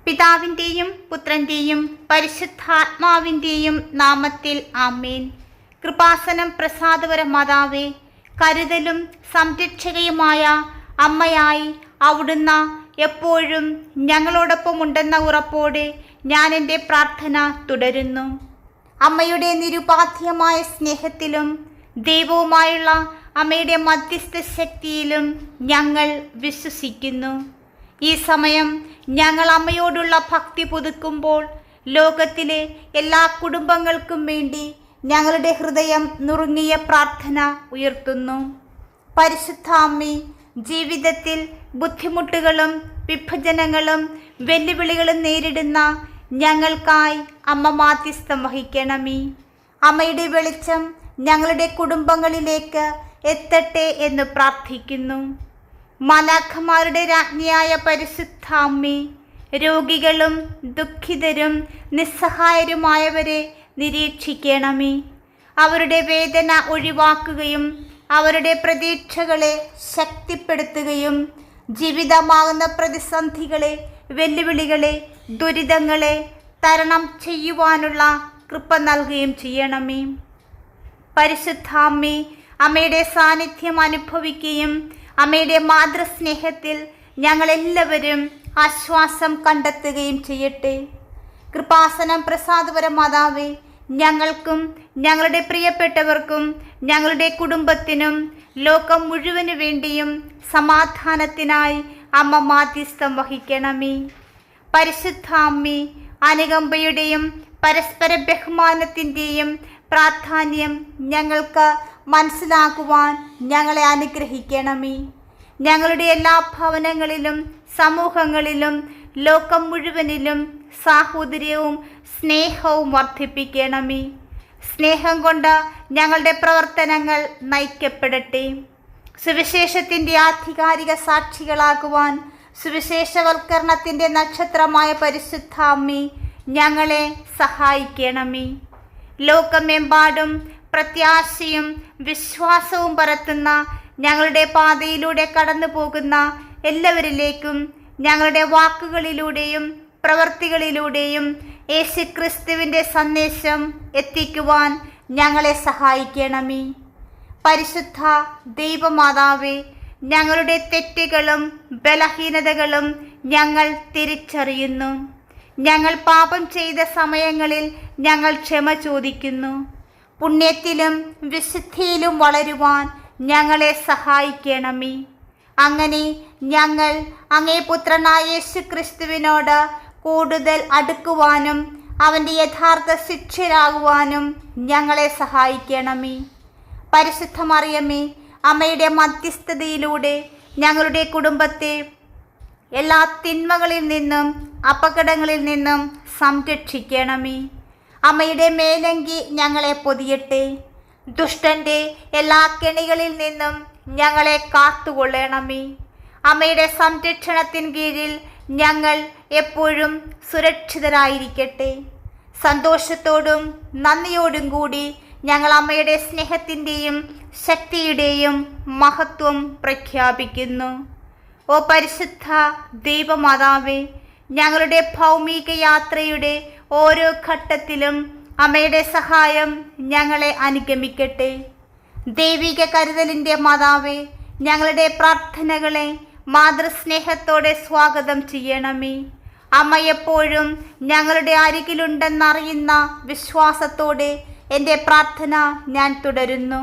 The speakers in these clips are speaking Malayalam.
പിതാവിൻ്റെയും പുത്രൻ്റെയും പരിശുദ്ധാത്മാവിൻ്റെയും നാമത്തിൽ ആമേൻ. കൃപാസനം പ്രസാദപര മാതാവേ, കരുതലും സംരക്ഷകയുമായ അമ്മയായി അവിടുന്ന് എപ്പോഴും ഞങ്ങളോടൊപ്പം ഉണ്ടെന്ന ഉറപ്പോടെ ഞാൻ എൻ്റെ പ്രാർത്ഥന തുടരുന്നു. അമ്മയുടെ നിരുപാധ്യമായ സ്നേഹത്തിലും ദൈവവുമായുള്ള അമ്മയുടെ മധ്യസ്ഥ ശക്തിയിലും ഞങ്ങൾ വിശ്വസിക്കുന്നു. ഈ സമയം ഞങ്ങൾ അമ്മയോടുള്ള ഭക്തി പുതുക്കുമ്പോൾ ലോകത്തിലെ എല്ലാ കുടുംബങ്ങൾക്കും വേണ്ടി ഞങ്ങളുടെ ഹൃദയം നുറുങ്ങിയ പ്രാർത്ഥന ഉയർത്തുന്നു. പരിശുദ്ധ അമ്മേ, ജീവിതത്തിൽ ബുദ്ധിമുട്ടുകളും വിഭജനങ്ങളും വെല്ലുവിളികളും നേരിടുന്ന ഞങ്ങൾക്കായി അമ്മ മാധ്യസ്ഥം വഹിക്കണമേ. അമ്മയുടെ വെളിച്ചം ഞങ്ങളുടെ കുടുംബങ്ങളിലേക്ക് എത്തട്ടെ എന്ന് പ്രാർത്ഥിക്കുന്നു. മാലാഖമാരുടെ രാജ്ഞിയായ പരിശുദ്ധ അമ്മേ, രോഗികളും ദുഃഖിതരും നിസ്സഹായരുമായവരെ നിരീക്ഷിക്കണമേ. അവരുടെ വേദന ഒഴിവാക്കുകയും അവരുടെ പ്രതീക്ഷകളെ ശക്തിപ്പെടുത്തുകയും ജീവിതമാകുന്ന പ്രതിസന്ധികളെ, വെല്ലുവിളികളെ, ദുരിതങ്ങളെ തരണം ചെയ്യുവാനുള്ള കൃപ നൽകുകയും ചെയ്യണമേ. പരിശുദ്ധ അമ്മേ, അമ്മയുടെ സാന്നിധ്യം അനുഭവിക്കുകയും അമ്മയുടെ മാതൃസ്നേഹത്തിൽ ഞങ്ങളെല്ലാവരും ആശ്വാസം കണ്ടെത്തുകയും ചെയ്യട്ടെ. കൃപാസനം പ്രസാദപര മാതാവേ, ഞങ്ങൾക്കും ഞങ്ങളുടെ പ്രിയപ്പെട്ടവർക്കും ഞങ്ങളുടെ കുടുംബത്തിനും ലോകം മുഴുവനു വേണ്ടിയും സമാധാനത്തിനായി അമ്മ മാധ്യസ്ഥം വഹിക്കണമേ. പരിശുദ്ധ അമ്മേ, അനുകമ്പയുടെയും പരസ്പര ബഹുമാനത്തിൻ്റെയും പ്രാധാന്യം ഞങ്ങൾക്ക് മനസ്സിലാക്കുവാൻ ഞങ്ങളെ അനുഗ്രഹിക്കണമേ. ഞങ്ങളുടെ എല്ലാ ഭവനങ്ങളിലും സമൂഹങ്ങളിലും ലോകം മുഴുവനിലും സാഹോദര്യവും സ്നേഹവും വർദ്ധിപ്പിക്കണമേ. സ്നേഹം കൊണ്ട് ഞങ്ങളുടെ പ്രവർത്തനങ്ങൾ നയിക്കപ്പെടട്ടെ. സുവിശേഷത്തിൻ്റെ ആധികാരിക സാക്ഷികളാകുവാൻ സുവിശേഷവൽക്കരണത്തിൻ്റെ നക്ഷത്രമായ പരിശുദ്ധ അമ്മേ, ഞങ്ങളെ സഹായിക്കണമേ. ലോകമെമ്പാടും പ്രത്യാശയും വിശ്വാസവും പരത്തുന്ന ഞങ്ങളുടെ പാതയിലൂടെ കടന്നു പോകുന്ന എല്ലാവരിലേക്കും ഞങ്ങളുടെ വാക്കുകളിലൂടെയും പ്രവൃത്തികളിലൂടെയും യേശുക്രിസ്തുവിൻ്റെ സന്ദേശം എത്തിക്കുവാൻ ഞങ്ങളെ സഹായിക്കണമേ. പരിശുദ്ധ ദൈവമാതാവേ, ഞങ്ങളുടെ തെറ്റുകളും ബലഹീനതകളും ഞങ്ങൾ തിരിച്ചറിയുന്നു. ഞങ്ങൾ പാപം ചെയ്ത സമയങ്ങളിൽ ഞങ്ങൾ ക്ഷമ ചോദിക്കുന്നു. പുണ്യത്തിലും വിശുദ്ധിയിലും വളരുവാൻ ഞങ്ങളെ സഹായിക്കണമേ. അങ്ങനെ ഞങ്ങൾ അങ്ങേ പുത്രനായ യേശുക്രിസ്തുവിനോട് കൂടുതൽ അടുക്കുവാനും അവൻ്റെ യഥാർത്ഥ ശിഷ്യരാകുവാനും ഞങ്ങളെ സഹായിക്കണമേ. പരിശുദ്ധ മറിയമേ, അമ്മയുടെ മധ്യസ്ഥതയിലൂടെ ഞങ്ങളുടെ കുടുംബത്തെ എല്ലാ തിന്മകളിൽ നിന്നും അപകടങ്ങളിൽ നിന്നും സംരക്ഷിക്കണമേ. അമ്മയുടെ മേലങ്കി ഞങ്ങളെ പൊതിയട്ടെ. ദുഷ്ടൻ്റെ എല്ലാ കെണികളിൽ നിന്നും ഞങ്ങളെ കാത്തുകൊള്ളണമേ. അമ്മയുടെ സംരക്ഷണത്തിന് കീഴിൽ ഞങ്ങൾ എപ്പോഴും സുരക്ഷിതരായിരിക്കട്ടെ. സന്തോഷത്തോടും നന്ദിയോടും കൂടി ഞങ്ങൾ അമ്മയുടെ സ്നേഹത്തിൻ്റെയും ശക്തിയുടെയും മഹത്വം പ്രഖ്യാപിക്കുന്നു. ഓ പരിശുദ്ധ ദൈവമാതാവേ, ഞങ്ങളുടെ ഭൗമിക യാത്രയുടെ ഓരോ ഘട്ടത്തിലും അമ്മയുടെ സഹായം ഞങ്ങളെ അനുഗമിക്കട്ടെ. ദൈവിക കരുതലിൻ്റെ മാതാവേ, ഞങ്ങളുടെ പ്രാർത്ഥനകളെ മാതൃസ്നേഹത്തോടെ സ്വാഗതം ചെയ്യണമേ. അമ്മ എപ്പോഴും ഞങ്ങളുടെ അരികിലുണ്ടെന്നറിയുന്ന വിശ്വാസത്തോടെ എൻ്റെ പ്രാർത്ഥന ഞാൻ തുടരുന്നു.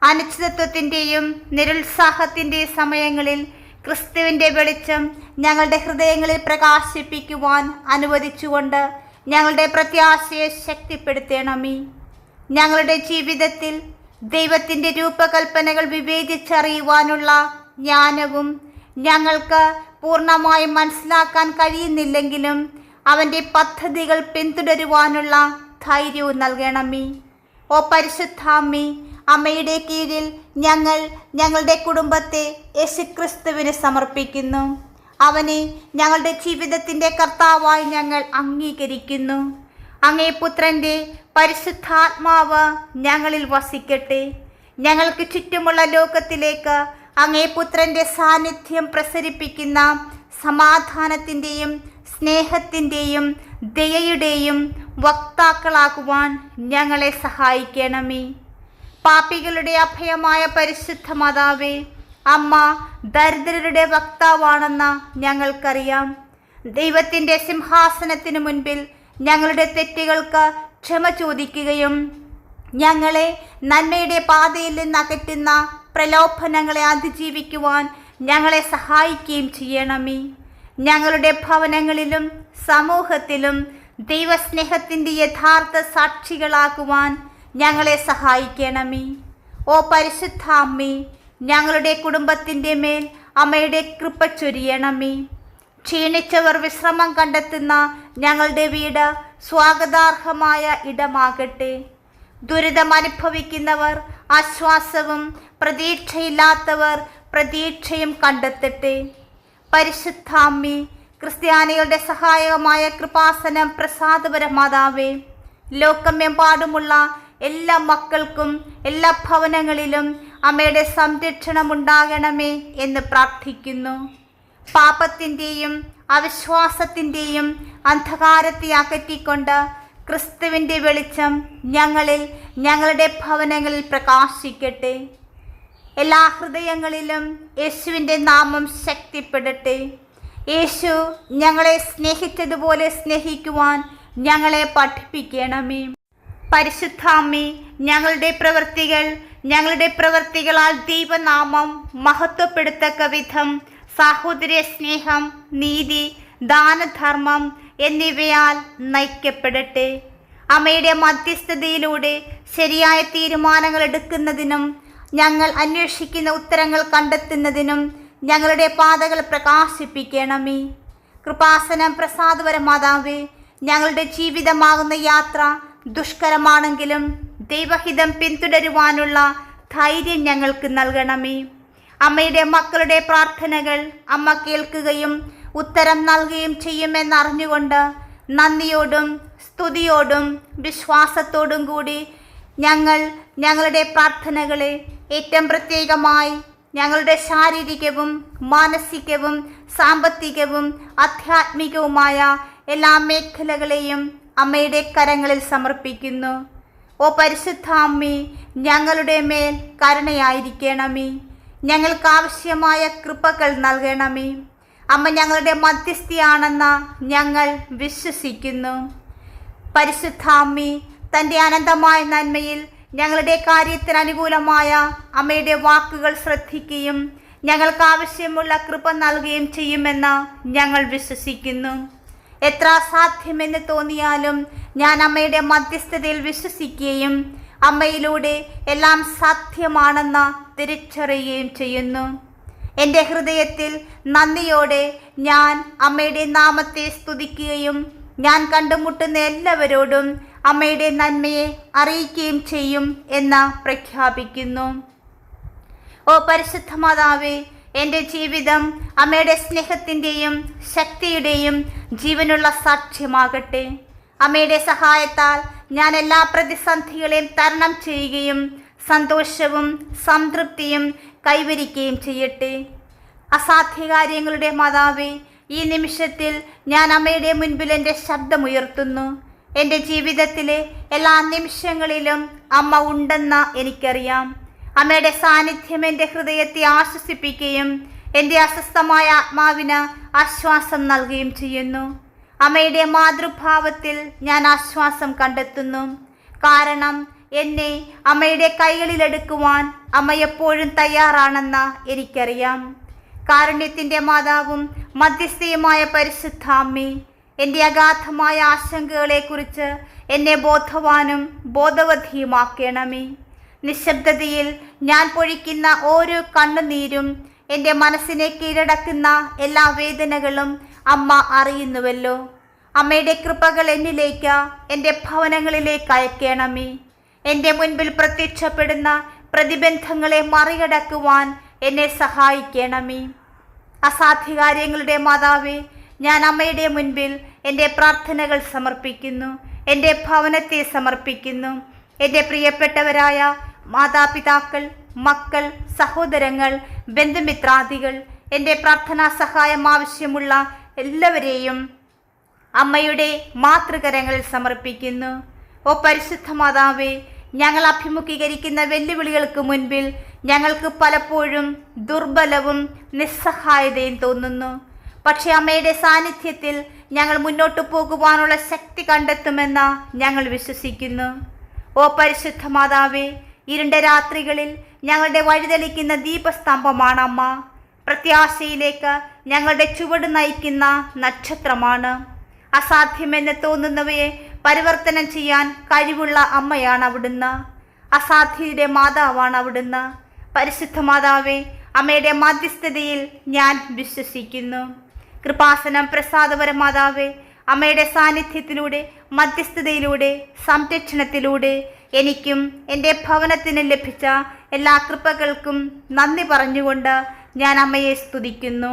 അനിശ്ചിതത്വത്തിൻ്റെയും നിരുത്സാഹത്തിൻ്റെയും സമയങ്ങളിൽ ക്രിസ്തുവിൻ്റെ വെളിച്ചം ഞങ്ങളുടെ ഹൃദയങ്ങളിൽ പ്രകാശിപ്പിക്കുവാൻ അനുവദിച്ചുകൊണ്ട് ഞങ്ങളുടെ പ്രത്യാശയെ ശക്തിപ്പെടുത്തണമേ. ഞങ്ങളുടെ ജീവിതത്തിൽ ദൈവത്തിൻ്റെ രൂപകൽപ്പനകൾ വിവേചിച്ചറിയുവാനുള്ള ജ്ഞാനവും ഞങ്ങൾക്ക് പൂർണ്ണമായും മനസ്സിലാക്കാൻ കഴിയുന്നില്ലെങ്കിലും അവൻ്റെ പദ്ധതികൾ പിന്തുടരുവാനുള്ള ധൈര്യവും നൽകണമേ. ഓ പരിശുദ്ധാമ്മേ, അമ്മയുടെ കീഴിൽ ഞങ്ങൾ ഞങ്ങളുടെ കുടുംബത്തെ യേശുക്രിസ്തുവിന് സമർപ്പിക്കുന്നു. അവനെ ഞങ്ങളുടെ ജീവിതത്തിൻ്റെ കർത്താവായി ഞങ്ങൾ അംഗീകരിക്കുന്നു. അങ്ങേ പുത്രൻ്റെ പരിശുദ്ധാത്മാവ് ഞങ്ങളിൽ വസിക്കട്ടെ. ഞങ്ങൾക്ക് ചുറ്റുമുള്ള ലോകത്തിലേക്ക് അങ്ങേ പുത്രൻ്റെ സാന്നിധ്യം പ്രസരിപ്പിക്കുന്ന സമാധാനത്തിൻ്റെയും സ്നേഹത്തിൻ്റെയും ദയയുടെയും വക്താക്കളാകുവാൻ ഞങ്ങളെ സഹായിക്കണമേ. പാപികളുടെ അഭയമായ പരിശുദ്ധ മാതാവേ, അമ്മ ദരിദ്രരുടെ വക്താവാണെന്ന് ഞങ്ങൾക്കറിയാം. ദൈവത്തിൻ്റെ സിംഹാസനത്തിനു മുൻപിൽ ഞങ്ങളുടെ തെറ്റുകൾക്ക് ക്ഷമ ചോദിക്കുകയും ഞങ്ങളെ നന്മയുടെ പാതയിൽ നിന്ന് അകറ്റുന്ന പ്രലോഭനങ്ങളെ അതിജീവിക്കുവാൻ ഞങ്ങളെ സഹായിക്കുകയും ചെയ്യണമേ. ഞങ്ങളുടെ ഭവനങ്ങളിലും സമൂഹത്തിലും ദൈവസ്നേഹത്തിൻ്റെ യഥാർത്ഥ സാക്ഷികളാക്കുവാൻ ഞങ്ങളെ സഹായിക്കണമേ. ഓ പരിശുദ്ധ അമ്മേ, ഞങ്ങളുടെ കുടുംബത്തിൻ്റെ മേൽ അമ്മയുടെ കൃപ ചൊരിയണമേ. ക്ഷീണിച്ചവർ വിശ്രമം കണ്ടെത്തുന്ന ഞങ്ങളുടെ വീട് സ്വാഗതാർഹമായ ഇടമാകട്ടെ. ദുരിതമനുഭവിക്കുന്നവർ ആശ്വാസവും പ്രതീക്ഷയില്ലാത്തവർ പ്രതീക്ഷയും കണ്ടെത്തട്ടെ. പരിശുദ്ധ അമ്മേ, ക്രിസ്ത്യാനികളുടെ സഹായകമായ കൃപാസനം പ്രസാദപര മാതാവേ, ലോകമെമ്പാടുമുള്ള എല്ലാ മക്കൾക്കും എല്ലാ ഭവനങ്ങളിലും അമ്മയുടെ സംരക്ഷണം ഉണ്ടാകണമേ എന്ന് പ്രാർത്ഥിക്കുന്നു. പാപത്തിൻ്റെയും അവിശ്വാസത്തിൻ്റെയും അന്ധകാരത്തെ അകറ്റിക്കൊണ്ട് ക്രിസ്തുവിൻ്റെ വെളിച്ചം ഞങ്ങളുടെ ഭവനങ്ങളിൽ പ്രകാശിക്കട്ടെ. എല്ലാ ഹൃദയങ്ങളിലും യേശുവിൻ്റെ നാമം ശക്തിപ്പെടട്ടെ. യേശു ഞങ്ങളെ സ്നേഹിച്ചതുപോലെ സ്നേഹിക്കുവാൻ ഞങ്ങളെ പഠിപ്പിക്കണമേ. പരിശുദ്ധ അമ്മേ, ഞങ്ങളുടെ പ്രവൃത്തികളാൽ ദൈവനാമം മഹത്വപ്പെടുത്തക്ക വിധം സാഹോദര്യ സ്നേഹം, നീതി, ദാനധർമ്മം എന്നിവയാൽ നയിക്കപ്പെടട്ടെ. അമ്മയുടെ മധ്യസ്ഥതയിലൂടെ ശരിയായ തീരുമാനങ്ങൾ എടുക്കുന്നതിനും ഞങ്ങൾ അന്വേഷിക്കുന്ന ഉത്തരങ്ങൾ കണ്ടെത്തുന്നതിനും ഞങ്ങളുടെ പാതകൾ പ്രകാശിപ്പിക്കണമേ. കൃപാസനം പ്രസാദപര മാതാവേ, ഞങ്ങളുടെ ജീവിതമാകുന്ന യാത്ര ദുഷ്കരമാണെങ്കിലും ദൈവഹിതം പിന്തുടരുവാനുള്ള ധൈര്യം ഞങ്ങൾക്ക് നൽകണമേ. അമ്മയുടെ മക്കളുടെ പ്രാർത്ഥനകൾ അമ്മ കേൾക്കുകയും ഉത്തരം നൽകുകയും ചെയ്യുമെന്നറിഞ്ഞുകൊണ്ട് നന്ദിയോടും സ്തുതിയോടും വിശ്വാസത്തോടും കൂടി ഞങ്ങളുടെ പ്രാർത്ഥനകളെ ഏറ്റവും പ്രത്യേകമായി ഞങ്ങളുടെ ശാരീരികവും മാനസികവും സാമ്പത്തികവും ആധ്യാത്മികവുമായ എല്ലാ മേഖലകളെയും അമ്മയുടെ കരങ്ങളിൽ സമർപ്പിക്കുന്നു. ഓ പരിശുദ്ധ അമ്മേ, ഞങ്ങളുടെ മേൽ കരുണയായിരിക്കണമേ. ഞങ്ങൾക്കാവശ്യമായ കൃപകൾ നൽകണമേ. അമ്മ ഞങ്ങളുടെ മധ്യസ്ഥയാണെന്ന് ഞങ്ങൾ വിശ്വസിക്കുന്നു. പരിശുദ്ധ അമ്മേ, തൻ്റെ അനന്തമായ നന്മയിൽ ഞങ്ങളുടെ കാര്യത്തിന് അനുകൂലമായ അമ്മയുടെ വാക്കുകൾ ശ്രദ്ധിക്കുകയും ഞങ്ങൾക്കാവശ്യമുള്ള കൃപ നൽകുകയും ചെയ്യുമെന്ന് ഞങ്ങൾ വിശ്വസിക്കുന്നു. എത്ര അസാധ്യമെന്ന് തോന്നിയാലും ഞാൻ അമ്മയുടെ മധ്യസ്ഥതയിൽ വിശ്വസിക്കുകയും അമ്മയിലൂടെ എല്ലാം സാധ്യമാണെന്ന് തിരിച്ചറിയുകയും ചെയ്യുന്നു. എൻ്റെ ഹൃദയത്തിൽ നന്ദിയോടെ ഞാൻ അമ്മയുടെ നാമത്തെ സ്തുതിക്കുകയും ഞാൻ കണ്ടുമുട്ടുന്ന എല്ലാവരോടും അമ്മയുടെ നന്മയെ അറിയിക്കുകയും ചെയ്യും എന്ന് പ്രഖ്യാപിക്കുന്നു. ഓ പരിശുദ്ധ മാതാവേ, എൻ്റെ ജീവിതം അമ്മയുടെ സ്നേഹത്തിൻ്റെയും ശക്തിയുടെയും ജീവനുള്ള സാക്ഷ്യമാകട്ടെ. അമ്മയുടെ സഹായത്താൽ ഞാൻ എല്ലാ പ്രതിസന്ധികളെയും തരണം ചെയ്യുകയും സന്തോഷവും സംതൃപ്തിയും കൈവരിക്കുകയും ചെയ്യട്ടെ. അസാധ്യകാര്യങ്ങളുടെ മാതാവേ, ഈ നിമിഷത്തിൽ ഞാൻ അമ്മയുടെ മുൻപിൽ എൻ്റെ ശബ്ദമുയർത്തുന്നു. എൻ്റെ ജീവിതത്തിലെ എല്ലാ നിമിഷങ്ങളിലും അമ്മ ഉണ്ടെന്ന് എനിക്കറിയാം. അമ്മയുടെ സാന്നിധ്യം എൻ്റെ ഹൃദയത്തെ ആശ്വസിപ്പിക്കുകയും എൻ്റെ അസ്വസ്ഥമായ ആത്മാവിന് ആശ്വാസം നൽകുകയും ചെയ്യുന്നു. അമ്മയുടെ മാതൃഭാവത്തിൽ ഞാൻ ആശ്വാസം കണ്ടെത്തുന്നു. കാരണം എന്നെ അമ്മയുടെ കൈകളിലെടുക്കുവാൻ അമ്മ എപ്പോഴും തയ്യാറാണെന്ന് എനിക്കറിയാം. കാരുണ്യത്തിൻ്റെ മാതാവും മധ്യസ്ഥയുമായ പരിശുദ്ധ അമ്മേ, എൻ്റെ അഗാധമായ ആശങ്കകളെക്കുറിച്ച് എന്നെ ബോധവാനും ബോധവതിയുമാക്കണമേ. നിശബ്ദതയിൽ ഞാൻ പൊഴിക്കുന്ന ഓരോ കണ്ണുനീരും എൻ്റെ മനസ്സിനെ കീഴടക്കുന്ന എല്ലാ വേദനകളും അമ്മ അറിയുന്നുവല്ലോ. അമ്മയുടെ കൃപകൾ എന്നിലേക്ക്, എൻ്റെ ഭവനങ്ങളിലേക്ക് അയക്കണമേ. എൻ്റെ മുൻപിൽ പ്രത്യക്ഷപ്പെടുന്ന പ്രതിബന്ധങ്ങളെ മറികടക്കുവാൻ എന്നെ സഹായിക്കണമേ. അസാധ്യകാര്യങ്ങളുടെ മാതാവേ, ഞാൻ അമ്മയുടെ മുൻപിൽ എൻ്റെ പ്രാർത്ഥനകൾ സമർപ്പിക്കുന്നു. എൻ്റെ ഭവനത്തെ സമർപ്പിക്കുന്നു. എൻ്റെ പ്രിയപ്പെട്ടവരായ മാതാപിതാക്കൾ, മക്കൾ, സഹോദരങ്ങൾ, ബന്ധുമിത്രാദികൾ, എൻ്റെ പ്രാർത്ഥനാ സഹായം ആവശ്യമുള്ള എല്ലാവരെയും അമ്മയുടെ മാതൃകരങ്ങളിൽ സമർപ്പിക്കുന്നു. ഓ പരിശുദ്ധ മാതാവേ, ഞങ്ങൾ അഭിമുഖീകരിക്കുന്ന വെല്ലുവിളികൾക്ക് മുൻപിൽ ഞങ്ങൾക്ക് പലപ്പോഴും ദുർബലവും നിസ്സഹായതയും തോന്നുന്നു. പക്ഷെ അമ്മയുടെ സാന്നിധ്യത്തിൽ ഞങ്ങൾ മുന്നോട്ടു പോകുവാനുള്ള ശക്തി കണ്ടെത്തുമെന്ന് ഞങ്ങൾ വിശ്വസിക്കുന്നു. ഓ പരിശുദ്ധ മാതാവേ, ഇരുണ്ട രാത്രികളിൽ ഞങ്ങളുടെ വഴിതെളിക്കുന്ന ദീപസ്തംഭമാണ് അമ്മ. പ്രത്യാശയിലേക്ക് ഞങ്ങളുടെ ചുവട് നയിക്കുന്ന നക്ഷത്രമാണ്. അസാധ്യമെന്ന് തോന്നുന്നവയെ പരിവർത്തനം ചെയ്യാൻ കഴിവുള്ള അമ്മയാണ് അവിടുന്ന്. അസാധ്യയുടെ മാതാവാണ് അവിടുന്ന്. പരിശുദ്ധ മാതാവേ, അമ്മയുടെ മധ്യസ്ഥതയിൽ ഞാൻ വിശ്വസിക്കുന്നു. കൃപാസനം പ്രസാദപര മാതാവേ, അമ്മയുടെ സാന്നിധ്യത്തിലൂടെ, മധ്യസ്ഥതയിലൂടെ, സംരക്ഷണത്തിലൂടെ എനിക്കും എൻ്റെ ഭവനത്തിനും ലഭിച്ച എല്ലാ കൃപകൾക്കും നന്ദി പറഞ്ഞുകൊണ്ട് ഞാൻ അമ്മയെ സ്തുതിക്കുന്നു.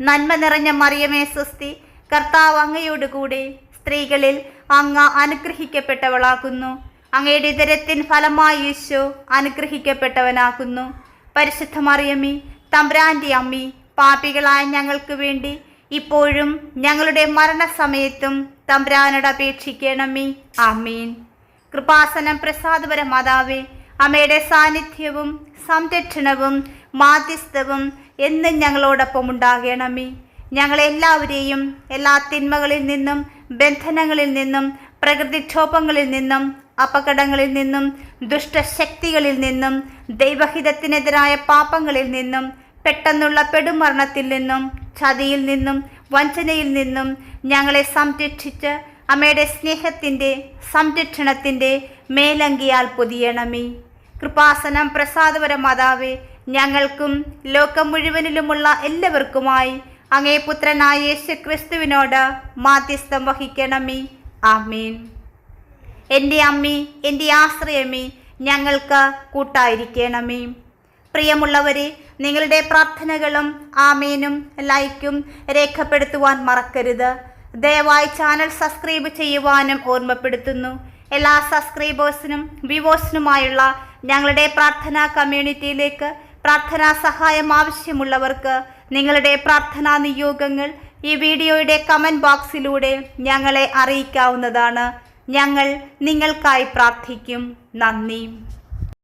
നന്മ നിറഞ്ഞ മറിയമേ സ്വസ്തി, കർത്താവ് അങ്ങയോടുകൂടെ സ്ത്രീകളിൽ അങ്ങ് അനുഗ്രഹിക്കപ്പെട്ടവളാകുന്നു. അങ്ങയുടെ ഉദരത്തിൻ ഫലമായി യേശു അനുഗ്രഹിക്കപ്പെട്ടവനാകുന്നു. പരിശുദ്ധ മറിയമേ, തമ്പുരാന്റെ അമ്മേ, പാപികളായ ഞങ്ങൾക്ക് വേണ്ടി ഇപ്പോഴും ഞങ്ങളുടെ മരണസമയത്തും തമ്പുരാനോട് അപേക്ഷിക്കണമേ. ആമീൻ. കൃപാസനം പ്രസാദപര മാതാവേ, അമ്മയുടെ സാന്നിധ്യവും സംരക്ഷണവും മാധ്യസ്ഥവും എന്നും ഞങ്ങളോടൊപ്പം ഉണ്ടാകണമേ. ഞങ്ങളെല്ലാവരെയും എല്ലാ തിന്മകളിൽ നിന്നും, ബന്ധനങ്ങളിൽ നിന്നും, പ്രകൃതിക്ഷോഭങ്ങളിൽ നിന്നും, അപകടങ്ങളിൽ നിന്നും, ദുഷ്ടശക്തികളിൽ നിന്നും, ദൈവഹിതത്തിനെതിരായ പാപങ്ങളിൽ നിന്നും, പെട്ടെന്നുള്ള പെടുമരണത്തിൽ നിന്നും, ചതിയിൽ നിന്നും, വഞ്ചനയിൽ നിന്നും ഞങ്ങളെ സംരക്ഷിച്ച് അമ്മയുടെ സ്നേഹത്തിൻ്റെ, സംരക്ഷണത്തിൻ്റെ മേലങ്കിയാൽ പൊതിയണമേ. കൃപാസനം പ്രസാദപര മാതാവേ, ഞങ്ങൾക്കും ലോകം മുഴുവനിലുമുള്ള എല്ലാവർക്കുമായി അങ്ങേ പുത്രനായ യേശു ക്രിസ്തുവിനോട് മാധ്യസ്ഥം വഹിക്കണമേ. ആമേൻ. എൻ്റെ അമ്മേ, എൻ്റെ ആശ്രയമേ, ഞങ്ങൾക്ക് കൂട്ടായിരിക്കണമേ. പ്രിയമുള്ളവരെ, നിങ്ങളുടെ പ്രാർത്ഥനകളും ആമേനും ലൈക്കും രേഖപ്പെടുത്തുവാൻ മറക്കരുത്. ദയവായി ചാനൽ സബ്സ്ക്രൈബ് ചെയ്യുവാനും ഓർമ്മപ്പെടുത്തുന്നു. എല്ലാ സബ്സ്ക്രൈബേഴ്സിനും വ്യൂവേഴ്സിനുമായുള്ള ഞങ്ങളുടെ പ്രാർത്ഥനാ കമ്മ്യൂണിറ്റിയിലേക്ക് പ്രാർത്ഥനാ സഹായം ആവശ്യമുള്ളവർക്ക് നിങ്ങളുടെ പ്രാർത്ഥനാ നിയോഗങ്ങൾ ഈ വീഡിയോയുടെ കമൻറ്റ് ബോക്സിലൂടെ ഞങ്ങളെ അറിയിക്കാവുന്നതാണ്. ഞങ്ങൾ നിങ്ങൾക്കായി പ്രാർത്ഥിക്കും. നന്ദി.